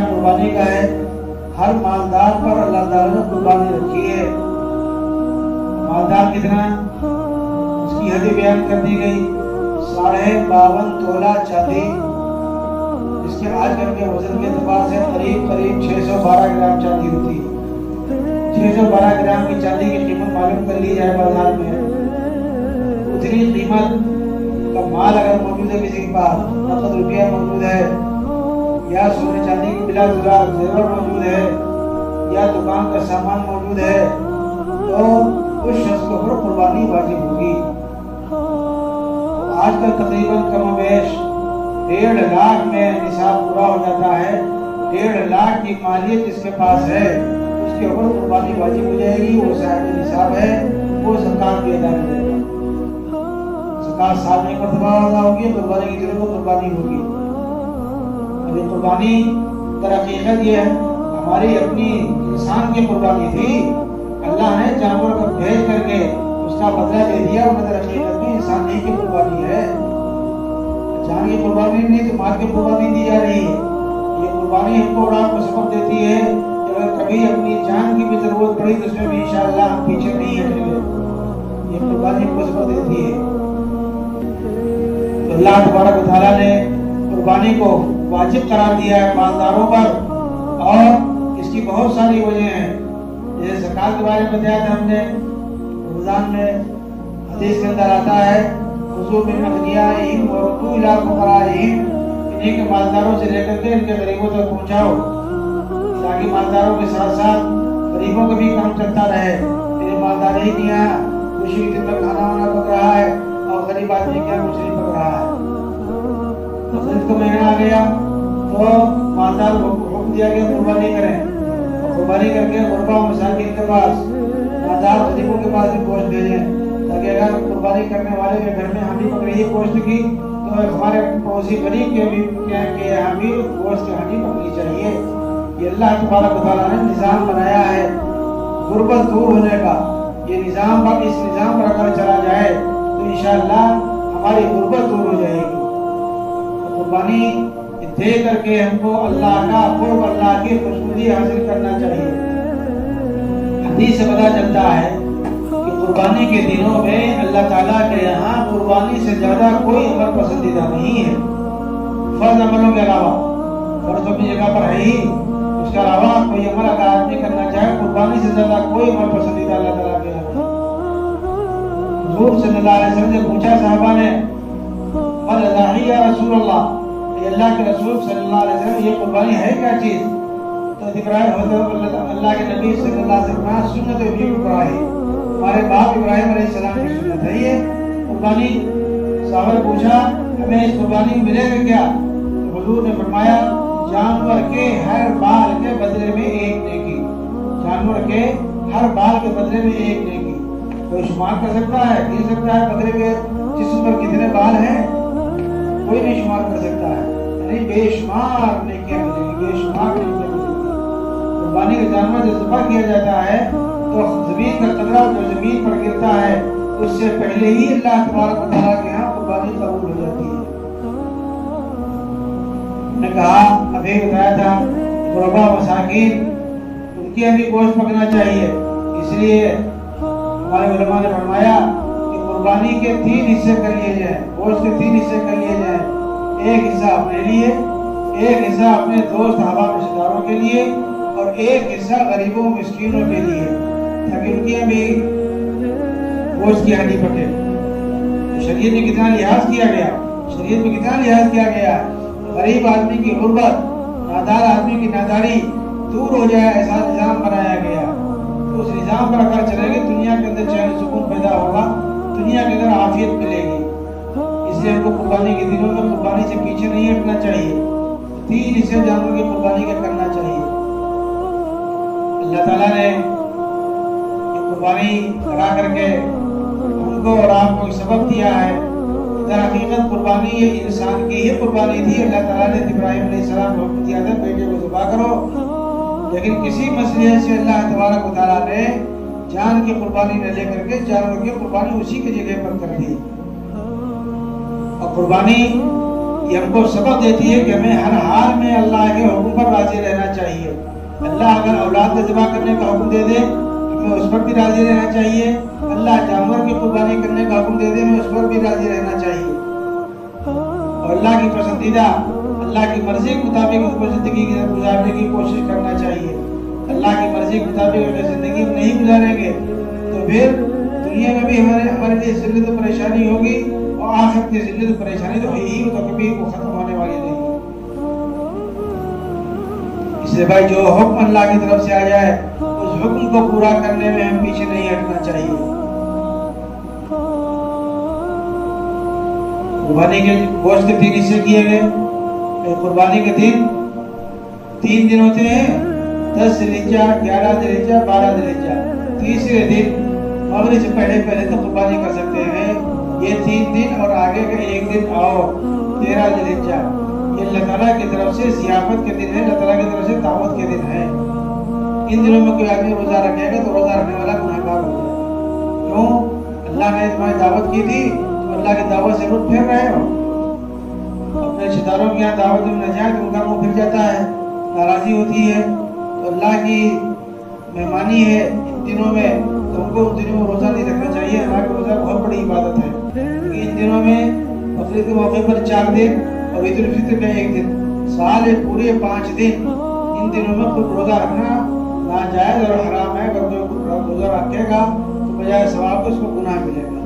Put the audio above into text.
قربانی کا ہے۔ ہر مالدار پر اللہ تعالیٰ نے قربانی رکھی ہے۔ مالدار کتنا؟ اس کی حد بیان کر دی گئی 52.5 تولہ چاندی، جس کے آج کل کے وزن کے اعتبار سے قریب 612 گرام چاندی ہوتی ہے۔ 612 گرام کی چاندی کی قیمت معلوم کر لی جائے بازار میں، اتنی قیمت کا مال اگر موجود ہے کسی کے پاس، نقد روپیہ موجود ہے یا سونے چاندی کی بلا زیور موجود ہے یا دکان کا سامان موجود ہے، تو اس شخص کے اوپر قربانی واجب ہوگی۔ آج کل تقریباً کم و بیش 1.5 لاکھ میں نصاب پورا ہو جاتا ہے۔ 1.5 لاکھ کی مالیت جس کے پاس ہے اس کے اوپر قربانی واجب ہو جائے گی، وہ صاحب نصاب ہے، وہ زکات بھی ادا کرے گا۔ زکات سال میں مرتبہ ادا ہوگی، قربانی کی ضرورت قربانی ہوگی۔ ابھی قربانی در حقیقت یہ ہماری اپنی انسان کی قربانی تھی، اللہ نے جانور کو بھیج کر کے اس کا بدلہ دے دیا، مگر حقیقت میں انسان ہی کی قربانی ہے۔ جان کی قربانی نہیں تو مال کی قربانی دی جا رہی ہے۔ یہ قربانی ہم کو اور آپ کو سبق دیتی ہے کہ اگر کبھی اپنی جان کی بھی ضرورت پڑی تو اس میں بھی انشاءاللہ ہم پیچھے نہیں ہٹیں گے۔ یہ قربانی ہم کو سبق دیتی ہے۔ تو اللہ تبارک و تعالیٰ نے قربانی کو واجب قرار دیا ہے مالداروں پر، اور اس کی بہت ساری وجہ ہیں۔ جیسے زکات کے بارے میں بتایا تھا ہم نے، رمضان میں حدیث کے اندر آتا ہے خذوا من اغنیائہم وردوا الی فقرائہم، انہیں کے مالداروں سے لے کر کے ان کے غریبوں تک پہنچاؤ، تاکہ مالداروں کے ساتھ ساتھ غریبوں کا بھی کام چلتا رہے۔ میرے مالدار ہی کیا خوشی کے دن میں کھانا وانا پک رہا ہے اور غریب آدمی کیا کچھ نہیں پک رہا ہے۔ رمضان کا مہینہ آ گیا تو مالدار کو حکم دیا گیا قربانی کریں، قربانی کر کے غربا مساکین کے پاس، نادار غریبوں کے پاس بھی گوشت بھیجیں، تاکہ اگر قربانی کرنے والے کے گھر میں ہم بھی پک رہی ہے گوشت کی تو ہمارے پڑوسی غریب کے بھی یہاں بھی گوشت کی ہڈی پکنی چاہیے۔ یہ اللہ تبارک و تعالیٰ نے نظام بنایا ہے غربت دور ہونے کا۔ یہ نظام پر اس نظام پر اگر چلا جائے تو انشاءاللہ ہماری غربت دور ہو جائے گی۔ قربانی دے کر کے ہم کو اللہ کا قرب، اللہ کی خوشنودی حاصل کرنا چاہیے۔ حدیث سے پتہ چلتا ہے کہ قربانی کے دنوں میں اللہ تعالیٰ کے یہاں قربانی سے زیادہ کوئی عمل پسندیدہ نہیں ہے، فرض عملوں کے علاوہ۔ فرض اپنی جگہ پر ہے ہی، اس کے علاوہ کوئی عمل اگر آدمی کرنا چاہے قربانی سے زیادہ کوئی عمل پسندیدہ اللہ تعالیٰ کے یہاں۔ حضور صلی اللہ علیہ وسلم نے پوچھا صحابہ نے قال اضحی یا رسول اللہ، اللہ کے رسول صلی اللہ علیہ وسلم یہ قربانی ہے کیا چیز؟ تو اللہ کے نبی صلی اللہ علیہ وسلم سنت ابراہیم، ہمارے باپ ابراہیم علیہ السلام کی سنت ہے یہ قربانی۔ صحابہ نے پوچھا ہمیں اس قربانی ملے گا کیا؟ تو حضور نے فرمایا جانور کے ہر بال کے بدلے میں ایک نیکی، جانور کے ہر بال کے بدلے میں ایک نیکی۔ کوئی شمار کر سکتا ہے؟ گر سکتا ہے بدلے کے جسم پر کتنے بال ہیں؟ کوئی نہیں شمار کر سکتا ہے، یعنی بے شمار نیکیاں ملیں گی، بے شمار نیکیاں ملیں گی۔ قربانی کا جانور جب ذبح کیا جاتا ہے تو زمین کا قطرہ جو زمین پر گرتا ہے اس سے پہلے ہی اللہ تبارک و تعالیٰ کے یہاں قربانی قبول ہو جاتی ہے۔ نے کہا ابھی بتایا تھا غربا مساکین ان کی بھی گوشت پکنا چاہیے، اس لیے ہمارے علماء نے فرمایا کہ قربانی کے 3 حصے کر لیے جائیں، گوشت کے 3 حصے کر لیے جائیں، ایک حصہ اپنے لیے، ایک حصہ اپنے دوست احباب رشتہ داروں کے لیے، اور ایک حصہ غریبوں مسکینوں کے لیے، تاکہ ان کی بھی گوشت کی ہڈی پکے۔ شریعت میں کتنا لحاظ کیا گیا، شریعت میں کتنا لحاظ کیا گیا، غریب آدمی کی غربت، نادار آدمی کی ناداری دور ہو جائے ایسا نظام بنایا گیا۔ تو اس نظام پر اگر چلیں گے دنیا کے اندر چین سکون پیدا ہوگا، دنیا کے اندر عافیت ملے گی۔ اس لیے ہم کو قربانی کے دنوں میں قربانی سے پیچھے نہیں ہٹنا چاہیے، 3 حصے جانور کی قربانی کا کرنا چاہیے۔ اللہ تعالیٰ نے یہ قربانی کرا کر کے ہم کو اور آپ کو سبب دیا ہے۔ در حقیقت قربانی یہ انسان کی ہی قربانی تھی۔ اللہ تعالیٰ نے ابراہیم علیہ السلام کو حکم دیا تھا بیٹے کو ذبح کرو، لیکن کسی مسئلے سے اللہ تبارک و تعالیٰ نے جان کی قربانی نہ لے کر کے جانور کی قربانی اسی کی جگہ پر کر دی۔ اور قربانی یہ ہم کو سبق دیتی ہے کہ ہمیں ہر حال میں اللہ کے حکم پر راضی رہنا چاہیے. اللہ اگر اولاد کا ذبح کرنے کا حکم دے دے ہمیں اس پر بھی راضی رہنا چاہیے. اللہ جانور کی قربانی کرنے کا حکم دے دے ہمیں اس پر بھی راضی رہنا چاہیے. اور اللہ کی پسندیدہ اللہ کی مرضی کے مطابق اس کو زندگی گزارنے کی کوشش کرنا چاہیے. اللہ کی مرضی کے مطابق اگر زندگی میں نہیں گزاریں گے تو پھر دنیا میں بھی ہمارے لیے ذلت و پریشانی ہوگی اور آخرت کی ذلت و پریشانی تو ہی تو کبھی وہ ختم ہونے والی نہیں. اس لیے بھائی جو حکم اللہ کی طرف سے آ جائے اس حکم کو پورا کرنے میں ہم پیچھے نہیں ہٹنا چاہیے. قربانی کے گوشت کے 3 حصے کیے گئے. قربانی کے دن 3 دن ہوتے ہیں، 10 ذی الحجہ، 11 ذی الحجہ، 12 ذی الحجہ. تیسرے دن مغرب سے پہلے تو قربانی کر سکتے ہیں. یہ 3 دن اور آگے کا 1 دن اور 13 ذی الحجہ یہ اللہ تعالیٰ کی طرف سے ضیافت کے دن ہے، اللہ تعالیٰ کی طرف سے دعوت کے دن ہے. ان دنوں میں کوئی آدمی روزہ رکھے گا تو روزہ رکھنے والا گناہگار ہو جائے. کیوں؟ اللہ نے تمہاری دعوت کی تھی تو اللہ کی دعوت سے رخ پھیر رہے ہو. اپنے رشتہ داروں کے یہاں دعوت میں نہ جائیں تو ان کا منہ پھر جاتا ہے، ناراضی ہوتی ہے. تو اللہ کی مہمانی ہے ان دنوں میں، تو ہم کو ان دنوں میں روزہ نہیں رکھنا چاہیے. ہمارا روزہ بہت بڑی عبادت ہے. ان دنوں میں بقرعید کے موقع پر 4 دن اور عید الفطر کا 1 دن، سال پورے 5 دن ان دنوں میں خود روزہ رکھنا ناجائز اور حرام ہے. اگر کوئی روزہ رکھے گا تو بجائے ثواب اس کو گناہ ملے گا.